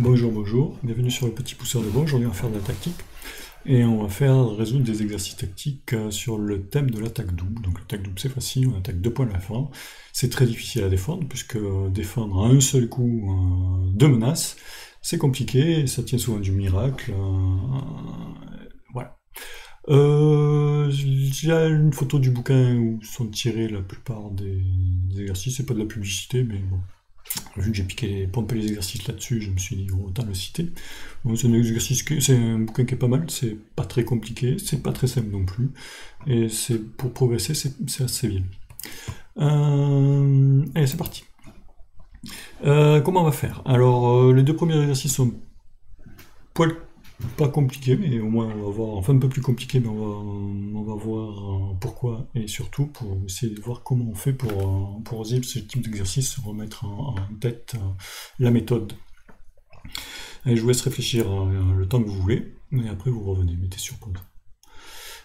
Bonjour, bonjour, bienvenue sur le petit pousseur de bois. Aujourd'hui on va faire de la tactique et on va faire résoudre des exercices tactiques sur le thème de l'attaque double. Donc l'attaque double c'est facile, on attaque 2 points à la fin. C'est très difficile à défendre puisque défendre à un seul coup 2 menaces, c'est compliqué, ça tient souvent du miracle. Voilà. J'ai une photo du bouquin où sont tirés la plupart des exercices, c'est pas de la publicité mais bon. Vu que j'ai pompé les exercices là-dessus, je me suis dit autant le citer. Bon, c'est un bouquin qui est pas mal, c'est pas très compliqué, c'est pas très simple non plus, et pour progresser, c'est assez bien. Allez, c'est parti. Comment on va faire? Alors, les 2 premiers exercices sont pas compliqués, mais au moins on va voir, enfin un peu plus compliqué, mais on va voir pourquoi, et surtout pour essayer de voir comment on fait pour oser ce type d'exercice, remettre en tête la méthode. Allez, je vous laisse réfléchir le temps que vous voulez, et après vous revenez, mettez sur pause.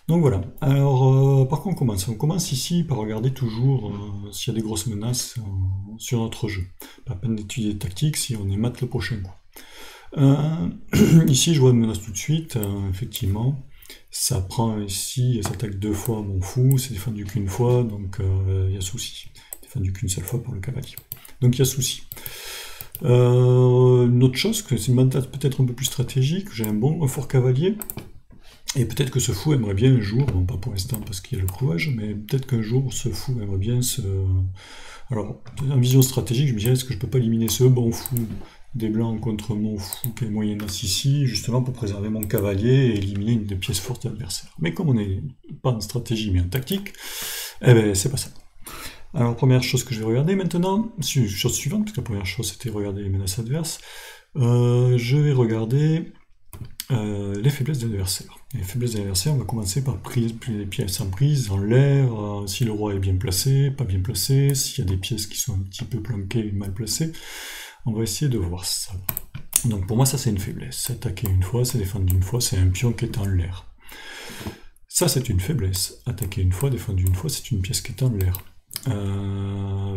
Donc voilà, alors par quoi on commence? On commence ici par regarder toujours s'il y a des grosses menaces sur notre jeu. Pas la peine d'étudier les tactiques si on est mat le prochain coup. Ici je vois une menace tout de suite, effectivement, ça prend ici, ça attaque 2 fois, m'en fous, c'est défendu qu'une fois, donc il y a souci. Défendu qu'une seule fois pour le cavalier. Donc il y a souci. Une autre chose, que c'est une menace peut-être un peu plus stratégique, j'ai un fort cavalier, et peut-être que ce fou aimerait bien un jour, bon pas pour l'instant parce qu'il y a le clouage, mais peut-être qu'un jour ce fou aimerait bien se... Alors, en vision stratégique, je me dirais, est-ce que je peux pas éliminer ce bon fou des blancs contre mon fou qui est moyennas ici, justement pour préserver mon cavalier et éliminer une des pièces fortes de l'adversaire. Mais comme on n'est pas en stratégie mais en tactique, eh ben c'est pas ça. Alors première chose que je vais regarder maintenant, chose suivante, parce que la première chose c'était regarder les menaces adverses, je vais regarder les faiblesses de l'adversaire. Les faiblesses de l'adversaire, on va commencer par les pièces en prise, en l'air, si le roi est bien placé, pas bien placé, s'il y a des pièces qui sont un petit peu planquées et mal placées. On va essayer de voir ça. Donc pour moi, ça c'est une faiblesse. Attaquer une fois, c'est défendre une fois, c'est un pion qui est en l'air. Ça c'est une faiblesse. Attaquer une fois, défendre une fois, c'est une pièce qui est en l'air.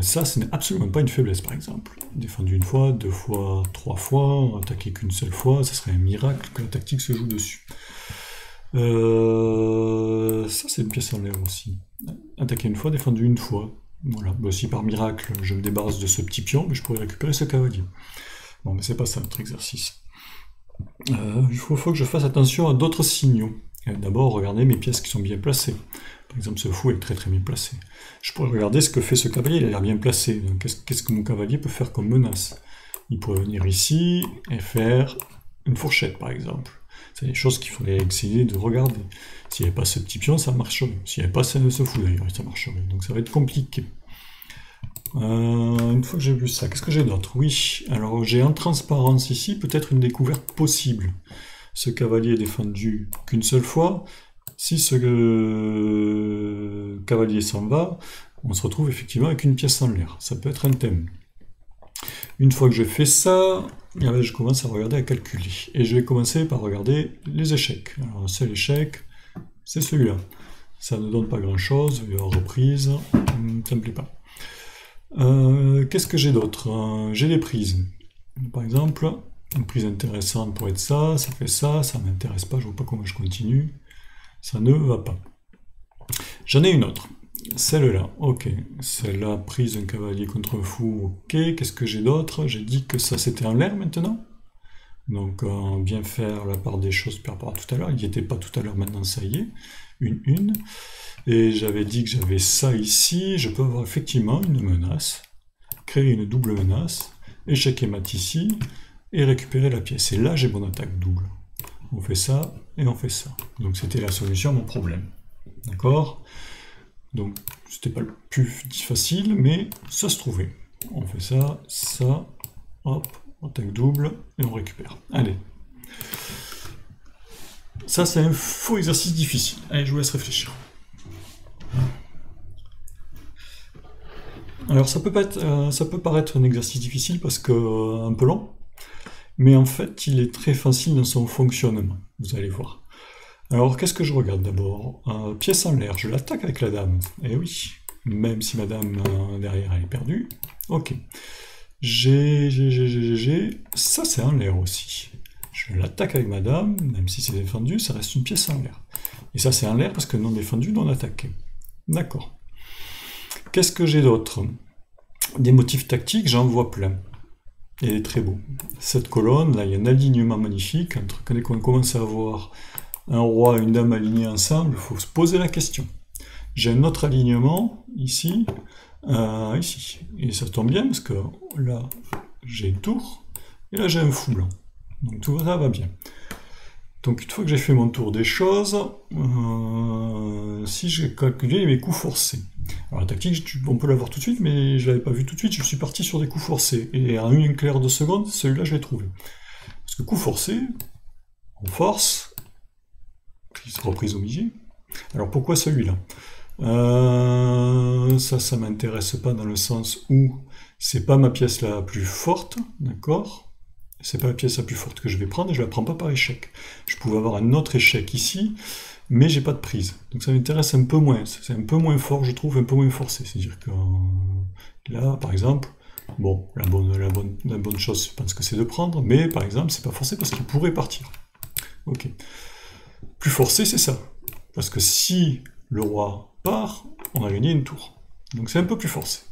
Ça, ce n'est absolument pas une faiblesse, par exemple. Défendre une fois, 2 fois, 3 fois, attaquer qu'une seule fois, ça serait un miracle que la tactique se joue dessus. Ça c'est une pièce en l'air aussi. Attaquer une fois, défendre une fois. Voilà, bah, si par miracle je me débarrasse de ce petit pion, mais je pourrais récupérer ce cavalier. Bon, mais c'est pas ça notre exercice. Il faut que je fasse attention à d'autres signaux. D'abord, regarder mes pièces qui sont bien placées. Par exemple, ce fou est très très bien placé. Je pourrais regarder ce que fait ce cavalier, il a l'air bien placé. Donc, qu'est-ce que mon cavalier peut faire comme menace? Il pourrait venir ici et faire une fourchette, par exemple. C'est des choses qu'il faudrait essayer de regarder. S'il n'y avait pas ce petit pion, ça marcherait. S'il n'y avait pas ce fou d'ailleurs, ça marcherait. Donc ça va être compliqué. Une fois que j'ai vu ça, qu'est-ce que j'ai d'autre? Oui, alors j'ai en transparence ici peut-être une découverte possible. Ce cavalier est défendu qu'une seule fois. Si ce cavalier s'en va, on se retrouve effectivement avec une pièce en l'air. Ça peut être un thème. Une fois que j'ai fait ça, je commence à regarder, à calculer. Et je vais commencer par regarder les échecs. Alors, un seul échec, c'est celui-là. Ça ne donne pas grand-chose, en reprise, ça me plaît pas. Qu'est-ce que j'ai d'autre? J'ai des prises. Par exemple, une prise intéressante pour être ça fait ça m'intéresse pas, je vois pas comment je continue. Ça ne va pas. J'en ai une autre. Celle-là, ok. Celle-là, prise d'un cavalier contre un fou, ok. Qu'est-ce que j'ai d'autre? J'ai dit que ça c'était en l'air maintenant. Donc, bien faire la part des choses par rapport à tout à l'heure. Il n'y était pas tout à l'heure, maintenant ça y est. Une. Et j'avais dit que j'avais ça ici. Je peux avoir effectivement une menace. Créer une double menace. Échec et mat ici. Et récupérer la pièce. Et là, j'ai mon attaque double. On fait ça et on fait ça. Donc, c'était la solution à mon problème. D'accord? Donc, c'était pas le plus facile, mais ça se trouvait. On fait ça, ça, hop, attaque double, et on récupère. Allez. Ça, c'est un faux exercice difficile. Allez, je vous laisse réfléchir. Alors, ça peut paraître un exercice difficile parce que un peu long, mais en fait, il est très facile dans son fonctionnement. Vous allez voir. Alors, qu'est-ce que je regarde d'abord? Pièce en l'air, je l'attaque avec la dame. Eh oui, même si ma dame derrière elle est perdue. Ok. Ça c'est en l'air aussi. Je l'attaque avec ma dame, même si c'est défendu, ça reste une pièce en l'air. Et ça c'est en l'air parce que non défendu, non attaqué. D'accord. Qu'est-ce que j'ai d'autre? Des motifs tactiques, j'en vois plein. Et il est très beau. Cette colonne, là, il y a un alignement magnifique. Quand on commence à avoir un roi et une dame alignés ensemble, il faut se poser la question. J'ai un autre alignement, ici, ici. Et ça tombe bien, parce que là, j'ai une tour, et là, j'ai un fou blanc. Donc tout ça va bien. Donc une fois que j'ai fait mon tour des choses, si j'ai calculé mes coups forcés. Alors la tactique, on peut l'avoir tout de suite, mais je ne l'avais pas vu tout de suite, je suis parti sur des coups forcés. Et en une claire de seconde, celui-là, je l'ai trouvé. Parce que coup forcé, on force, reprise obligée. Alors pourquoi celui-là? Ça m'intéresse pas dans le sens où c'est pas ma pièce la plus forte, d'accord? C'est pas la pièce la plus forte que je vais prendre et je la prends pas par échec. Je pouvais avoir un autre échec ici, mais j'ai pas de prise. Donc ça m'intéresse un peu moins. C'est un peu moins fort, je trouve, un peu moins forcé. C'est-à-dire que là, par exemple, bon, la bonne chose, je pense que c'est de prendre, mais par exemple, c'est pas forcé parce qu'il pourrait partir. Ok. Plus forcé, c'est ça. Parce que si le roi part, on a gagné une tour. Donc c'est un peu plus forcé.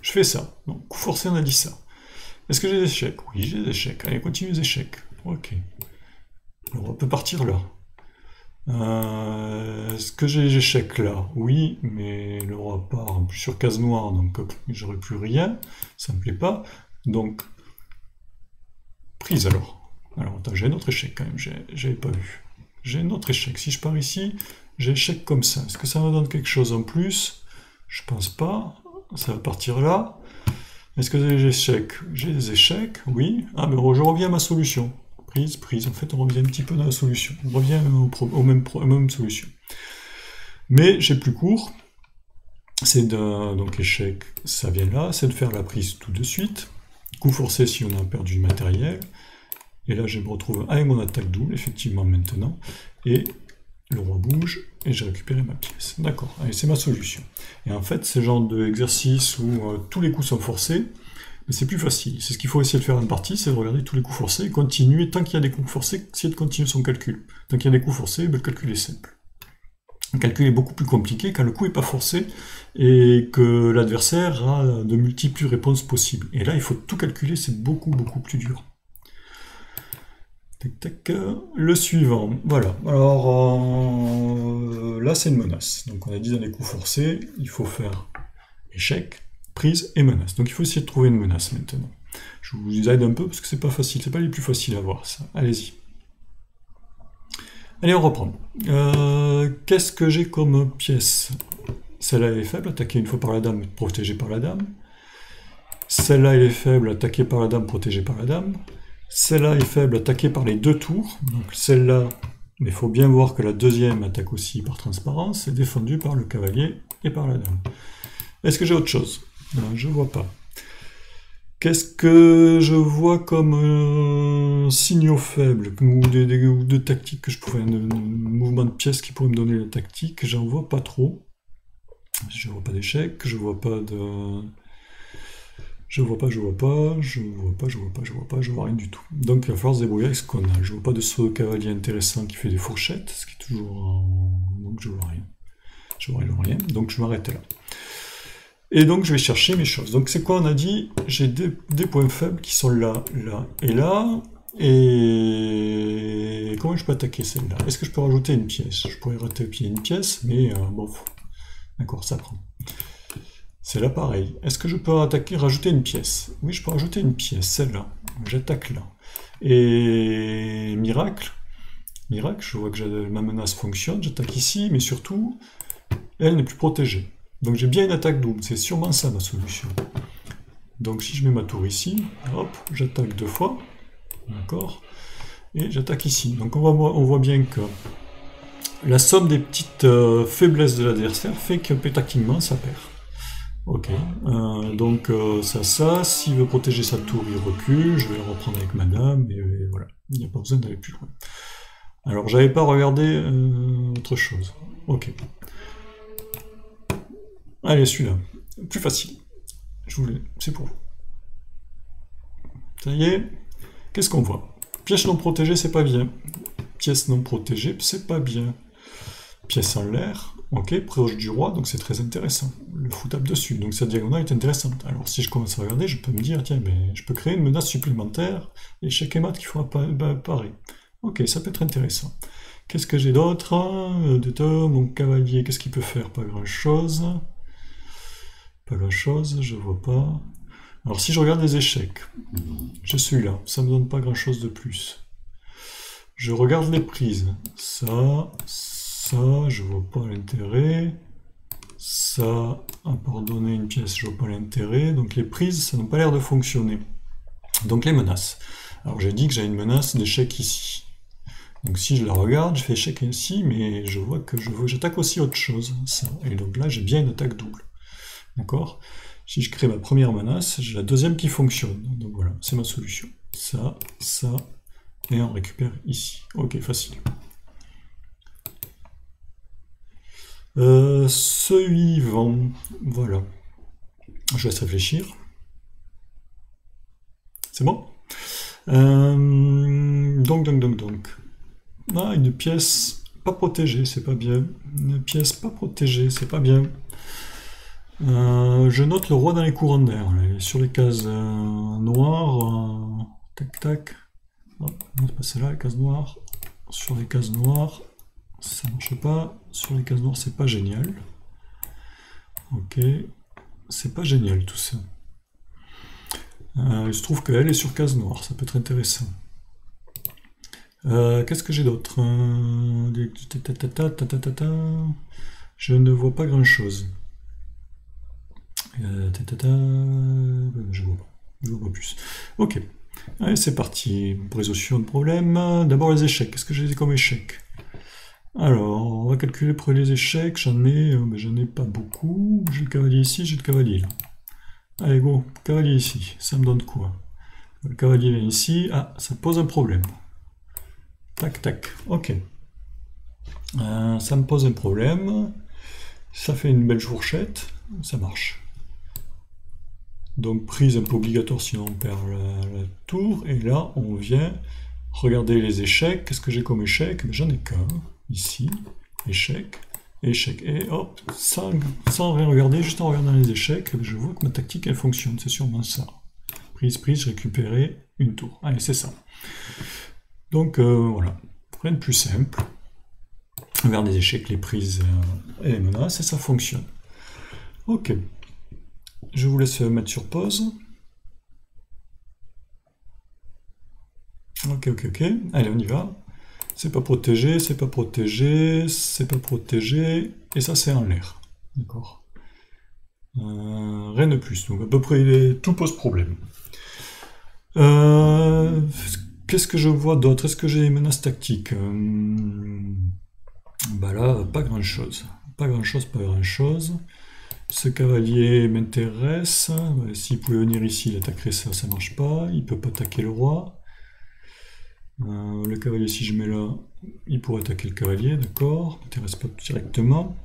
Je fais ça. Donc, coup forcé, on a dit ça. Est-ce que j'ai des échecs? Oui, j'ai des échecs. Allez, continue les échecs. Ok. Le roi peut partir là. Est-ce que j'ai des échecs là? Oui, mais le roi part en plus sur case noire, donc j'aurai plus rien. Ça me plaît pas. Donc, prise alors. Alors, attends, j'ai un autre échec quand même. J'avais pas vu. J'ai un autre échec. Si je pars ici, j'ai échec comme ça. Est-ce que ça me donne quelque chose en plus? Je pense pas. Ça va partir là. Est-ce que j'ai des échecs? J'ai des échecs, oui. Ah, mais je reviens à ma solution. Prise, prise. En fait, on revient un petit peu dans la solution. On revient aux mêmes solutions. Mais j'ai plus court. C'est donc échec, ça vient là. C'est de faire la prise tout de suite. Coup forcé si on a perdu du matériel. Et là, je me retrouve avec mon attaque double, effectivement, maintenant. Et le roi bouge, et j'ai récupéré ma pièce. D'accord, allez, c'est ma solution. Et en fait, ce genre d'exercice où tous les coups sont forcés, c'est plus facile. C'est ce qu'il faut essayer de faire en partie, c'est de regarder tous les coups forcés, et continuer, tant qu'il y a des coups forcés, essayer de continuer son calcul. Tant qu'il y a des coups forcés, le calcul est simple. Le calcul est beaucoup plus compliqué quand le coup n'est pas forcé, et que l'adversaire a de multiples réponses possibles. Et là, il faut tout calculer, c'est beaucoup, beaucoup plus dur. Tac, tac, le suivant, voilà. Alors là, c'est une menace. Donc on a dit dans les coups forcés, il faut faire échec, prise et menace. Donc il faut essayer de trouver une menace maintenant. Je vous aide un peu parce que c'est pas facile, c'est pas les plus faciles à voir ça. Allez-y. Allez, on reprend. Qu'est-ce que j'ai comme pièce? Celle-là, elle est faible, attaquée une fois par la dame, protégée par la dame. Celle-là, elle est faible, attaquée par la dame, protégée par la dame. Celle-là est faible, attaquée par les deux tours. Donc celle-là, mais il faut bien voir que la deuxième attaque aussi par transparence, est défendue par le cavalier et par la dame. Est-ce que j'ai autre chose? Non, je vois pas. Qu'est-ce que je vois comme signaux faibles ou de tactiques que je pourrais, de mouvements de pièces qui pourraient me donner la tactique? J'en vois pas trop. Je vois pas d'échec, je vois pas de... Je vois pas rien du tout. Donc il va falloir se débrouiller avec ce qu'on a. Je vois pas de saut de cavalier intéressant qui fait des fourchettes, ce qui est toujours... Donc je vois rien. Je vois rien, donc je m'arrête là. Et donc je vais chercher mes choses. Donc c'est quoi on a dit? J'ai des points faibles qui sont là, là et là. Et comment je peux attaquer celle-là? Est-ce que je peux rajouter une pièce? Je pourrais rajouter une pièce, mais bon, d'accord, ça prend. C'est là pareil. Est-ce que je peux rajouter une pièce? Oui, je peux rajouter une pièce, celle-là. J'attaque là. Et miracle, je vois que ma menace fonctionne, j'attaque ici, mais surtout, elle n'est plus protégée. Donc j'ai bien une attaque double, c'est sûrement ça ma solution. Donc si je mets ma tour ici, hop, j'attaque deux fois, d'accord, et j'attaque ici. Donc on voit bien que la somme des petites faiblesses de l'adversaire fait que tactiquement ça perd. Ok, donc ça, s'il veut protéger sa tour, il recule, je vais le reprendre avec madame, et voilà, il n'y a pas besoin d'aller plus loin. Alors j'avais pas regardé autre chose, ok. Allez, celui-là, plus facile, c'est pour vous. Ça y est. Qu'est-ce qu'on voit? Pièce non protégée, c'est pas bien. Pièce non protégée, c'est pas bien. Pièce en l'air, ok, proche du roi, donc c'est très intéressant. Le fou tape dessus, donc sa diagonale est intéressante. Alors si je commence à regarder, je peux me dire, tiens, mais je peux créer une menace supplémentaire, échec et mat qu'il faut apparaître. Ok, ça peut être intéressant. Qu'est-ce que j'ai d'autre? Mon cavalier, qu'est-ce qu'il peut faire? Pas grand-chose. Pas grand-chose, je vois pas. Alors si je regarde les échecs, je suis là, ça me donne pas grand-chose de plus. Je regarde les prises. Ça, je vois pas l'intérêt. Ça, abandonner une pièce, je vois pas l'intérêt. Donc les prises, ça n'a pas l'air de fonctionner. Donc les menaces. Alors j'ai dit que j'ai une menace d'échec ici. Donc si je la regarde, je fais échec ici, mais je vois que j'attaque aussi autre chose, ça. Et donc là, j'ai bien une attaque double. D'accord? Si je crée ma première menace, j'ai la deuxième qui fonctionne. Donc voilà, c'est ma solution. Ça, et on récupère ici. Ok, facile. Suivant. Voilà. Je laisse réfléchir. C'est bon? Donc. Ah, une pièce pas protégée, c'est pas bien. Une pièce pas protégée, c'est pas bien. Je note le roi dans les courants d'air. Sur les cases noires. Tac, tac. Oh, on va passer là, les cases noires. Sur les cases noires, ça marche pas. Sur les cases noires, c'est pas génial. Ok. C'est pas génial tout ça. Il se trouve qu'elle est sur case noire, ça peut être intéressant. Qu'est-ce que j'ai d'autre? Je ne vois pas grand chose. Je vois pas plus. Ok. Allez, c'est parti. Résolution de problème. D'abord les échecs. Qu'est-ce que j'ai comme échec? Alors, on va calculer pour les échecs. J'en ai pas beaucoup. J'ai le cavalier ici, j'ai le cavalier là. Allez, go. Cavalier ici. Ça me donne quoi? Le cavalier vient ici. Ah, ça pose un problème. Tac, tac. Ok. Ça me pose un problème. Ça fait une belle fourchette. Ça marche. Donc prise un peu obligatoire sinon on perd la tour. Et là, on vient regarder les échecs. Qu'est-ce que j'ai comme échec? J'en ai qu'un. Ici. Échec. Échec. Et hop, sans rien regarder, juste en regardant les échecs, je vois que ma tactique, elle fonctionne. C'est sûrement ça. Prise, je récupérais une tour. Allez, c'est ça. Donc voilà, rien de plus simple. On regarde les échecs, les prises et les menaces, et ça fonctionne. Ok. Je vous laisse mettre sur pause. Ok. Allez, on y va. C'est pas protégé, c'est pas protégé, c'est pas protégé, et ça c'est en l'air. D'accord. Rien de plus. Donc à peu près tout pose problème. Qu'est-ce que je vois d'autre? Est-ce que j'ai des menaces tactiques? Bah là, pas grand-chose. Pas grand-chose. Ce cavalier m'intéresse. S'il pouvait venir ici, il attaquerait ça, ça marche pas. Il peut pas attaquer le roi. Le cavalier, si je mets là, il pourrait attaquer le cavalier, d'accord. M'intéresse pas directement.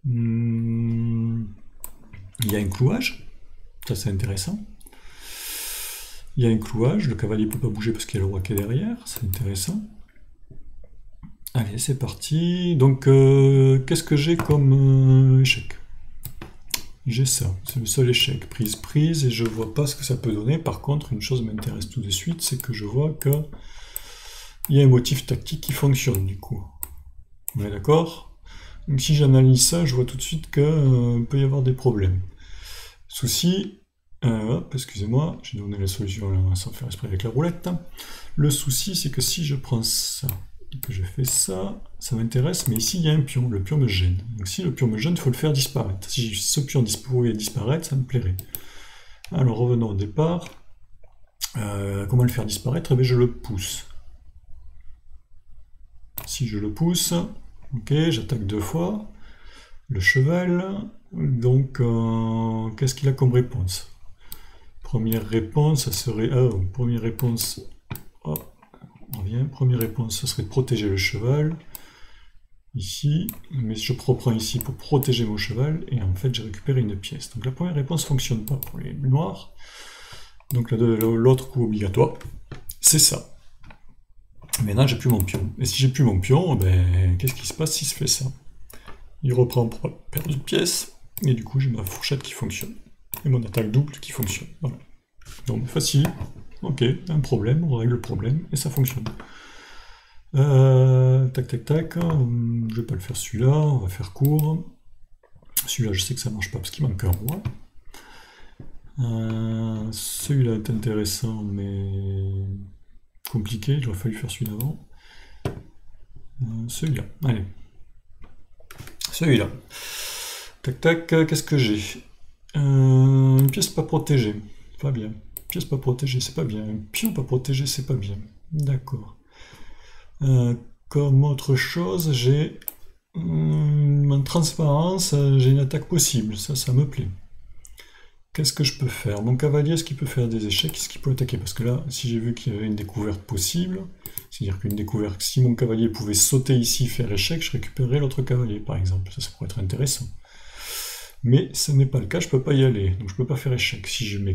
Il y a un clouage. Ça, c'est intéressant. Il y a un clouage. Le cavalier peut pas bouger parce qu'il y a le roi qui est derrière. C'est intéressant. Allez, c'est parti. Donc, qu'est-ce que j'ai comme échec? J'ai ça, c'est le seul échec. Prise, et je vois pas ce que ça peut donner. Par contre, une chose m'intéresse tout de suite, c'est que je vois que il y a un motif tactique qui fonctionne, du coup. On est d'accord? Donc si j'analyse ça, je vois tout de suite que peut y avoir des problèmes. Souci, hop, excusez-moi, j'ai donné la solution là, sans faire exprès avec la roulette. Le souci, c'est que si je prends ça, et que je fais ça, ça m'intéresse, mais ici il y a un pion, le pion me gêne. Donc si le pion me gêne, il faut le faire disparaître. Si ce pion pouvait disparaître, ça me plairait. Alors revenons au départ. Comment le faire disparaître? Eh bien, je le pousse. Si je le pousse, ok, j'attaque 2 fois. Le cheval, donc qu'est-ce qu'il a comme réponse? Première réponse, ça serait... première réponse... Hop. On revient. Première réponse, ce serait de protéger le cheval. Ici, mais je reprends ici pour protéger mon cheval, et en fait j'ai récupéré une pièce. Donc la première réponse ne fonctionne pas pour les noirs. Donc l'autre coup obligatoire, c'est ça. Maintenant, j'ai plus mon pion. Et si j'ai plus mon pion, ben, qu'est-ce qui se passe si je fais ça? Il reprend pour perdre une pièce, et du coup, j'ai ma fourchette qui fonctionne. Et mon attaque double qui fonctionne. Voilà. Donc, facile. Ok, un problème, on règle le problème, et ça fonctionne. Tac, tac, tac. Je vais pas le faire celui-là, on va faire court. Celui-là, je sais que ça marche pas parce qu'il manque un roi. Celui-là est intéressant, mais compliqué, il aurait fallu faire celui d'avant. Celui-là, allez. Celui-là. Tac, tac, qu'est-ce que j'ai? Une pièce pas protégée, pas bien. Une pièce pas protégée, c'est pas bien. Un pion pas protégé, c'est pas bien. D'accord. Comme autre chose, j'ai en transparence, j'ai une attaque possible. Ça me plaît. Qu'est-ce que je peux faire? Mon cavalier, est-ce qu'il peut faire des échecs? Est-ce qu'il peut attaquer? Parce que là, si j'ai vu qu'il y avait une découverte possible, c'est-à-dire qu'une découverte, si mon cavalier pouvait sauter ici, faire échec, je récupérerais l'autre cavalier, par exemple. Ça pourrait être intéressant. Mais ce n'est pas le cas, je peux pas y aller, donc je peux pas faire échec. Si je me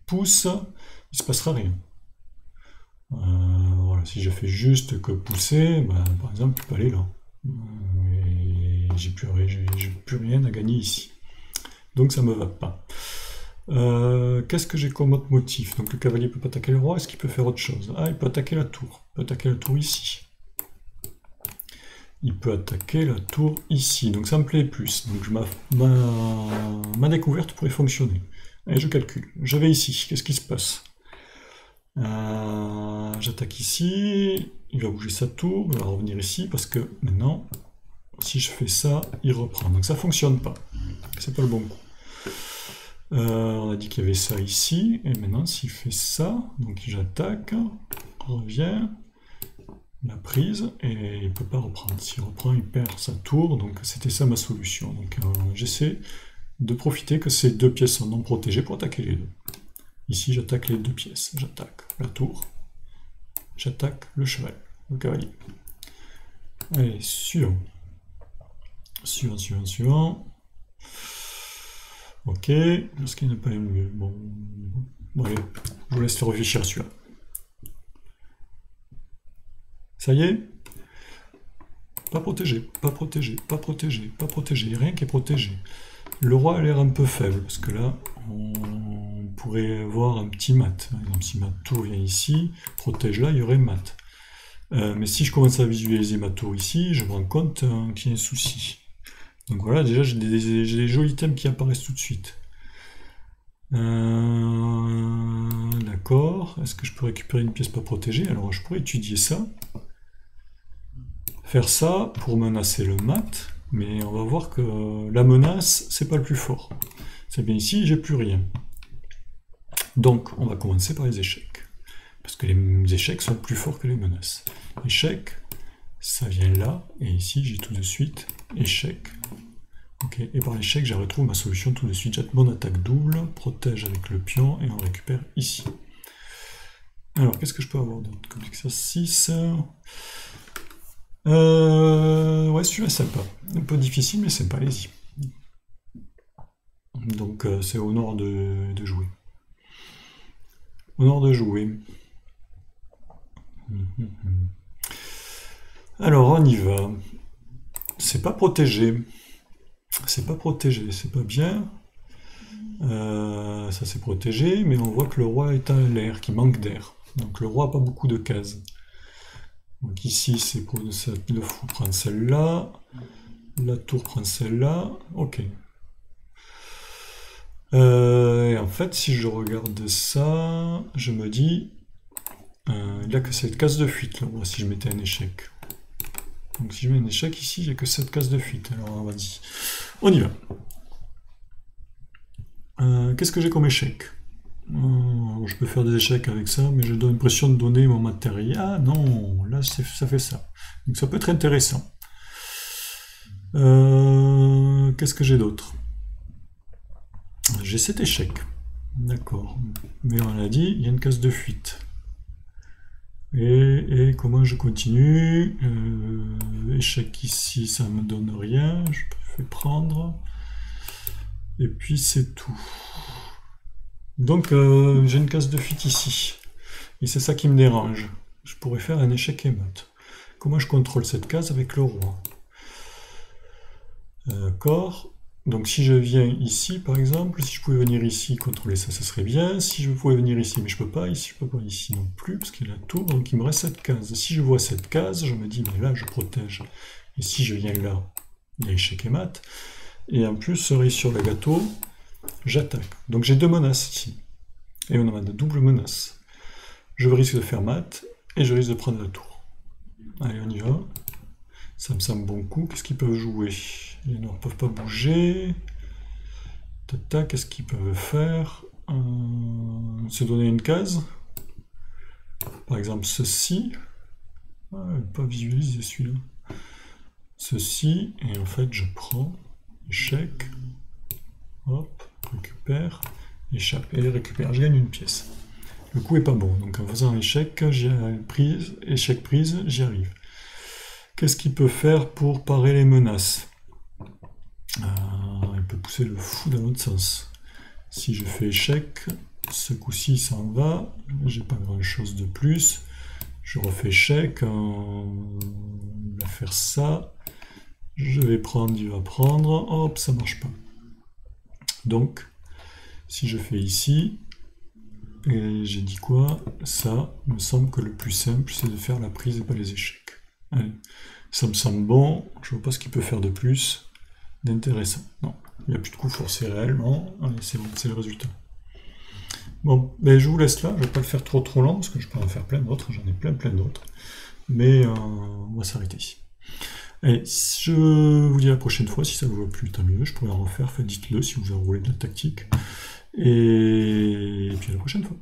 pousse, il se passera rien. Voilà, si je fais juste que pousser, ben, par exemple, je peux aller là. Et j'ai plus rien à gagner ici. Donc ça me va pas. Qu'est-ce que j'ai comme autre motif? Donc le cavalier peut pas attaquer le roi, est-ce qu'il peut faire autre chose? Ah, il peut attaquer la tour. Il peut attaquer la tour ici. Il peut attaquer la tour ici. Donc ça me plaît plus. Donc ma découverte pourrait fonctionner. Allez, je calcule. Je vais ici. Qu'est-ce qui se passe? J'attaque ici. Il va bouger sa tour. Il va revenir ici parce que maintenant, si je fais ça, il reprend. Donc ça fonctionne pas. C'est pas le bon coup. On a dit qu'il y avait ça ici, et maintenant s'il fait ça, donc j'attaque, revient, la prise, et il ne peut pas reprendre. S'il reprend, il perd sa tour, donc c'était ça ma solution. Donc j'essaie de profiter que ces deux pièces sont non protégées pour attaquer les deux. Ici j'attaque les deux pièces, j'attaque la tour, j'attaque le cheval, le cavalier. Allez, suivant. Suivant. Ok, est-ce qu'il n'y a pas une mieux? Bon, allez, je vous laisse faire réfléchir à celui-là. Ça y est? Pas protégé, pas protégé, pas protégé, pas protégé, il n'y a rien qui est protégé. Le roi a l'air un peu faible, parce que là, on pourrait avoir un petit mat. Par exemple, si ma tour vient ici, protège là, il y aurait mat. Mais si je commence à visualiser ma tour ici, je me rends compte qu'il y a un souci. Donc voilà, déjà j'ai des jolis thèmes qui apparaissent tout de suite. D'accord, est-ce que je peux récupérer une pièce pas protégée? Alors je pourrais étudier ça. Faire ça pour menacer le mat, mais on va voir que la menace, c'est pas le plus fort. C'est bien ici, j'ai plus rien. Donc on va commencer par les échecs. Parce que les échecs sont plus forts que les menaces. Échec, ça vient là, et ici j'ai tout de suite échec. Ok, et par l'échec, je retrouve ma solution tout de suite. Jette mon attaque double, protège avec le pion, et on récupère ici. Alors, qu'est-ce que je peux avoir d'autre comme exercice? Ouais, celui-là sympa. Un peu difficile, mais sympa, allez-y. Donc, c'est au nord de jouer. Au nord de jouer. Alors, on y va. C'est pas protégé. C'est pas protégé, c'est pas bien. Ça c'est protégé, mais on voit que le roi est à l'air, qu'il manque d'air. Donc le roi n'a pas beaucoup de cases. Donc ici c'est pour le fou prendre celle-là, la tour prend celle-là, ok. Et en fait si je regarde ça, je me dis, il a que cette case de fuite là, si je mettais un échec. Donc si je mets un échec ici, j'ai que cette case de fuite. Alors vas-y, on y va. Qu'est-ce que j'ai comme échec? Je peux faire des échecs avec ça, mais j'ai l'impression de donner mon matériel. Ah non, là ça fait ça. Donc ça peut être intéressant. Qu'est-ce que j'ai d'autre? J'ai cet échec. D'accord. Mais on l'a dit, il y a une case de fuite. Et comment je continue? Échec ici, ça me donne rien. Je fais prendre. Et puis c'est tout. Donc j'ai une case de fuite ici. Et c'est ça qui me dérange. Je pourrais faire un échec et mat. Comment je contrôle cette case avec le roi? D'accord. Donc si je viens ici, par exemple, si je pouvais venir ici, contrôler ça, ça serait bien. Si je pouvais venir ici, mais je peux pas, ici, je peux pas, ici non plus, parce qu'il y a la tour, donc il me reste cette case. Si je vois cette case, je me dis, mais là, je protège. Et si je viens là, il y a échec et mat. Et en plus, cerise sur le gâteau, j'attaque. Donc j'ai deux menaces ici. Et on a de double menace. Je risque de faire mat, et je risque de prendre la tour. Allez, on y va. Ça me semble bon coup. Qu'est-ce qu'ils peuvent jouer? Les noirs ne peuvent pas bouger. Tac, qu'est-ce qu'ils peuvent faire? Se donner une case. Par exemple, ceci. Ah, pas visualiser celui-là. Ceci, et en fait, je prends échec. Hop, récupère, échappe et récupère. Je gagne une pièce. Le coup est pas bon, donc en faisant un échec, échec prise, j'y arrive. Qu'est-ce qu'il peut faire pour parer les menaces? Il peut pousser le fou dans l'autre sens. Si je fais échec, ce coup-ci ça en va, j'ai pas grand-chose de plus. Je refais échec, il va faire ça. Je vais prendre, il va prendre, hop, ça marche pas. Donc, si je fais ici, et j'ai dit quoi? Ça, il me semble que le plus simple, c'est de faire la prise et pas les échecs. Allez, ça me semble bon, je vois pas ce qu'il peut faire de plus d'intéressant. Non, il n'y a plus de coup forcé réel, non. Allez, c'est bon, c'est le résultat. Bon, ben je vous laisse là, je vais pas le faire trop long, parce que je peux en faire plein d'autres, j'en ai plein d'autres. Mais on va s'arrêter ici. Allez, je vous dis à la prochaine fois, si ça vous va plus, tant mieux, je pourrais en refaire, dites-le si vous avez roulé de la tactique. Et puis à la prochaine fois.